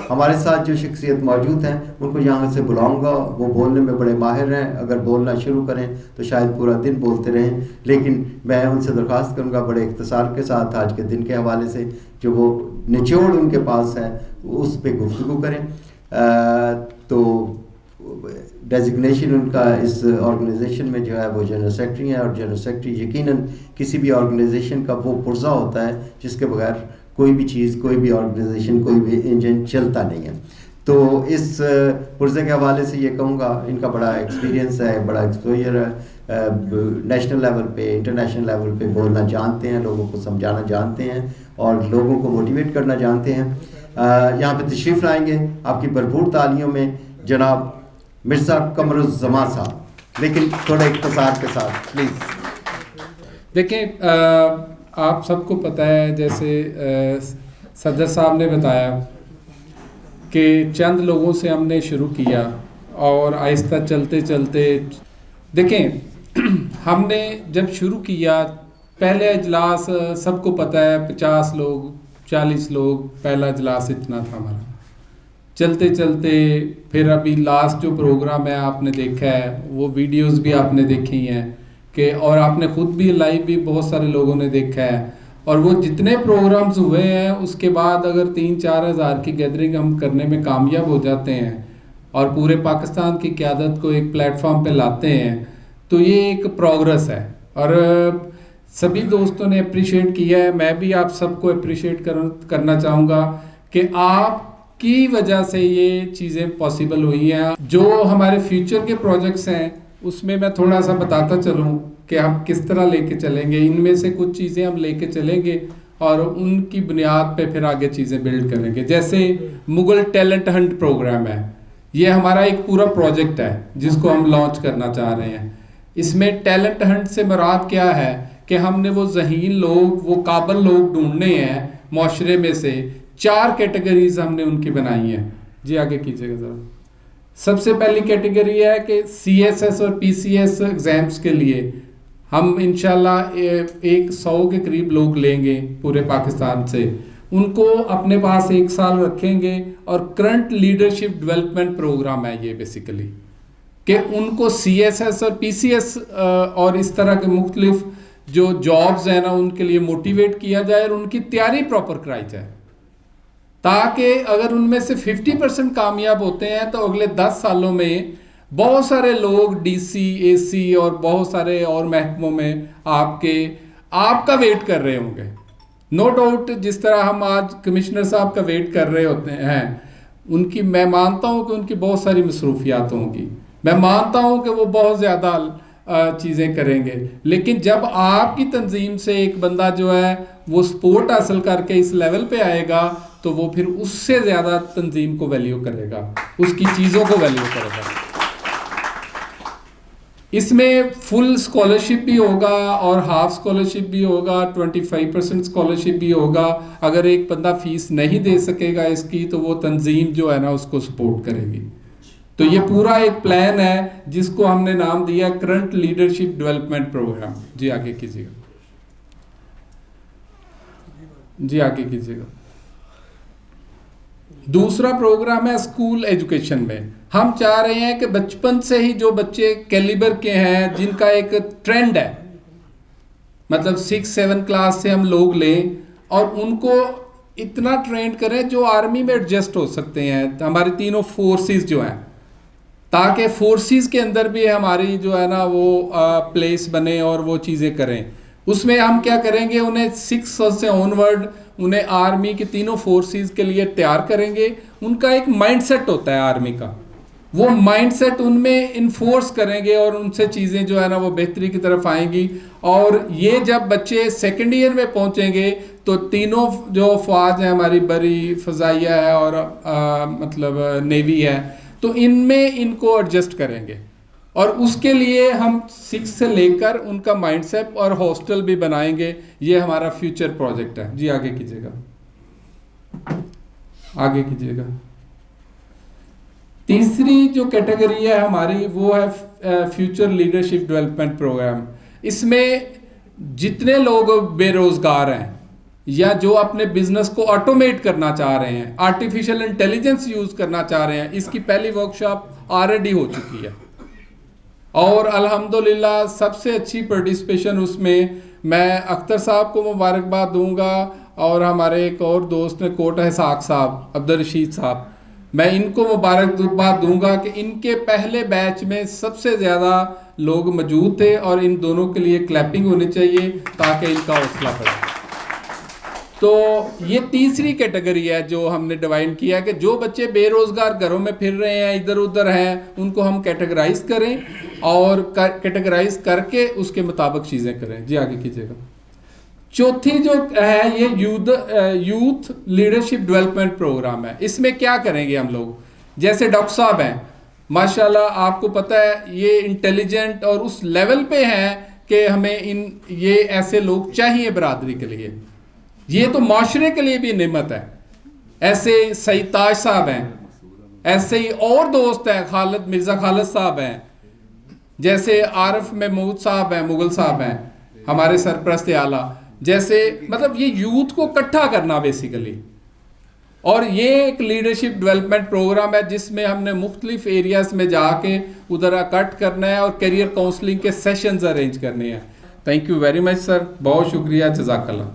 हमारे साथ जो शख्सियत मौजूद हैं उनको यहाँ से बुलाऊंगा। वो बोलने में बड़े माहिर हैं, अगर बोलना शुरू करें तो शायद पूरा दिन बोलते रहें, लेकिन मैं उनसे दरख्वास्त करूँगा बड़े इख्तिसार के साथ आज के दिन के हवाले से जो वो निचोड़ उनके पास है उस पर गुफ्तगू करें। तो डेजिग्नेशन उनका इस ऑर्गेनाइजेशन में जो है वो जनरल सेक्रेटरी हैं, और जनरल सेक्रेटरी यकीनन किसी भी ऑर्गेनाइजेशन का वो पुर्जा होता है जिसके बगैर कोई भी चीज़, कोई भी ऑर्गेनाइजेशन, कोई भी इंजन चलता नहीं है। तो इस पुर्जे के हवाले से ये कहूँगा इनका बड़ा एक्सपीरियंस है, बड़ा एक्सपोजर है, नेशनल लेवल पे, इंटरनेशनल लेवल पे बोलना जानते हैं, लोगों को समझाना जानते हैं और लोगों को मोटिवेट करना जानते हैं। यहाँ पे तशरीफ़ लाएंगे आपकी भरपूर तालियों में जनाब मिर्ज़ा कमरुज़्ज़मान साहब, लेकिन थोड़े इख्तिसार के साथ प्लीज़। देखें, आप सबको पता है, जैसे सदर साहब ने बताया कि चंद लोगों से हमने शुरू किया और आहिस्ता चलते चलते देखें, हमने जब शुरू किया पहले इजलास सबको पता है 50 लोग 40 लोग पहला इजलास इतना था हमारा। चलते चलते फिर अभी लास्ट जो प्रोग्राम है आपने देखा है, वो वीडियोस भी आपने देखी हैं कि, और आपने ख़ुद भी लाइव भी बहुत सारे लोगों ने देखा है। और वो जितने प्रोग्राम्स हुए हैं उसके बाद अगर 3-4 हज़ार की गैदरिंग हम करने में कामयाब हो जाते हैं और पूरे पाकिस्तान की क़यादत को एक प्लेटफॉर्म पे लाते हैं तो ये एक प्रोग्रेस है। और सभी दोस्तों ने अप्रिशिएट किया है, मैं भी आप सबको अप्रिशिएट करना चाहूँगा कि आपकी वजह से ये चीज़ें पॉसिबल हुई हैं। जो हमारे फ्यूचर के प्रोजेक्ट्स हैं उसमें मैं थोड़ा सा बताता चलूँ कि हम किस तरह लेके चलेंगे। इनमें से कुछ चीज़ें हम लेके चलेंगे और उनकी बुनियाद पे फिर आगे चीज़ें बिल्ड करेंगे। जैसे मुगल टैलेंट हंट प्रोग्राम है, ये हमारा एक पूरा प्रोजेक्ट है जिसको हम लॉन्च करना चाह रहे हैं। इसमें टैलेंट हंट से मुराद क्या है कि हमने वो ज़हीन लोग, वो काबिल लोग ढूंढने हैं माशरे में से। 4 कैटेगरीज हमने उनकी बनाई हैं। जी आगे कीजिएगा ज़रा। सबसे पहली कैटेगरी है कि CSS और PCS एग्ज़ाम्स के लिए हम इंशाल्लाह 100 के करीब लोग लेंगे पूरे पाकिस्तान से। उनको अपने पास 1 साल रखेंगे और करंट लीडरशिप डेवलपमेंट प्रोग्राम है ये बेसिकली, कि उनको CSS और PCS और इस तरह के मुख्तलिफ जो जॉब्स हैं ना उनके लिए मोटिवेट किया जाए और उनकी तैयारी प्रॉपर कराई जाए, ताकि अगर उनमें से 50% कामयाब होते हैं तो अगले 10 सालों में बहुत सारे लोग DC, AC और बहुत सारे और महकमों में आपका वेट कर रहे होंगे। नो डाउट जिस तरह हम आज कमिश्नर साहब का वेट कर रहे होते हैं उनकी, मैं मानता हूं कि उनकी बहुत सारी मसरूफियात होंगी, मैं मानता हूं कि वो बहुत ज़्यादा चीज़ें करेंगे, लेकिन जब आपकी तंजीम से एक बंदा जो है वो सपोर्ट हासिल करके इस लेवल पे आएगा तो वो फिर उससे ज़्यादा तंजीम को वैल्यू करेगा, उसकी चीज़ों को वैल्यू करेगा। इसमें फुल स्कॉलरशिप भी होगा और हाफ स्कॉलरशिप भी होगा, 25% स्कॉलरशिप भी होगा। अगर एक बंदा फीस नहीं दे सकेगा इसकी तो वो तंजीम जो है ना उसको सपोर्ट करेगी। तो ये पूरा एक प्लान है जिसको हमने नाम दिया करंट लीडरशिप डेवलपमेंट प्रोग्राम। जी आगे कीजिएगा, जी आगे कीजिएगा। दूसरा प्रोग्राम है स्कूल एजुकेशन में। हम चाह रहे हैं कि बचपन से ही जो बच्चे कैलिबर के हैं, जिनका एक ट्रेंड है, मतलब 6-7 क्लास से हम लोग लें और उनको इतना ट्रेंड करें जो आर्मी में एडजस्ट हो सकते हैं, हमारी तीनों फोर्सेस जो हैं, ताकि फोर्सेस के अंदर भी हमारी जो है ना वो प्लेस बने और वो चीज़ें करें। उसमें हम क्या करेंगे, उन्हें 6 से ऑनवर्ड उन्हें आर्मी की तीनों फोर्सेस के लिए तैयार करेंगे। उनका एक माइंडसेट होता है आर्मी का, वो माइंडसेट उनमें इन्फोर्स करेंगे और उनसे चीज़ें जो है ना वो बेहतरी की तरफ आएंगी। और ये जब बच्चे सेकेंड ईयर में पहुंचेंगे तो तीनों जो फ़ौज है हमारी, बरी, फ़ज़ाइया है और मतलब नेवी है, तो इनमें इनको एडजस्ट करेंगे। और उसके लिए हम 6 से लेकर उनका माइंडसेट और हॉस्टल भी बनाएंगे। ये हमारा फ्यूचर प्रोजेक्ट है। जी आगे कीजिएगा, आगे कीजिएगा। तीसरी जो कैटेगरी है हमारी वो है फ्यूचर लीडरशिप डेवलपमेंट प्रोग्राम। इसमें जितने लोग बेरोज़गार हैं या जो अपने बिजनेस को ऑटोमेट करना चाह रहे हैं, आर्टिफिशियल इंटेलिजेंस यूज़ करना चाह रहे हैं, इसकी पहली वर्कशॉप ऑलरेडी हो चुकी है और अल्हम्दुलिल्लाह सबसे अच्छी पार्टिसिपेशन उसमें मैं अख्तर साहब को मुबारकबाद दूंगा और हमारे एक और दोस्त ने कोट हसाक साहब, अब्दुल रशीद साहब, मैं इनको मुबारकबाद दूंगा कि इनके पहले बैच में सबसे ज़्यादा लोग मौजूद थे और इन दोनों के लिए क्लैपिंग होनी चाहिए ताकि इनका हौसला बढ़े। तो ये तीसरी कैटेगरी है जो हमने डिवाइड किया कि जो बच्चे बेरोज़गार घरों में फिर रहे हैं, इधर उधर हैं, उनको हम कैटेगराइज करें और कैटेगराइज करके उसके मुताबिक चीज़ें करें। जी आगे कीजिएगा। चौथी जो है ये यूथ लीडरशिप डेवलपमेंट प्रोग्राम है। इसमें क्या करेंगे हम लोग, जैसे डॉक्टर साहब हैं माशाल्लाह, आपको पता है ये इंटेलिजेंट और उस लेवल पे हैं कि हमें ये ऐसे लोग चाहिए बरादरी के लिए, ये तो माशरे के लिए भी नेमत है। ऐसे सईद ताज साहब हैं, ऐसे ही और दोस्त हैं, खालिद मिर्ज़ा खालिद साहब हैं, जैसे आरिफ महमूद साहब हैं, मुगल साहब हैं, हमारे सरपरस्त आला, जैसे मतलब ये यूथ को इकट्ठा करना बेसिकली। और ये एक लीडरशिप डेवलपमेंट प्रोग्राम है जिसमें हमने मुख्तलिफ एरियाज़ में जाके उधर इकट्ठ करना है और करियर काउंसलिंग के सेशंस अरेंज करने हैं। Thank you very much sir, बहुत शुक्रिया, जज़ाकल्लाह।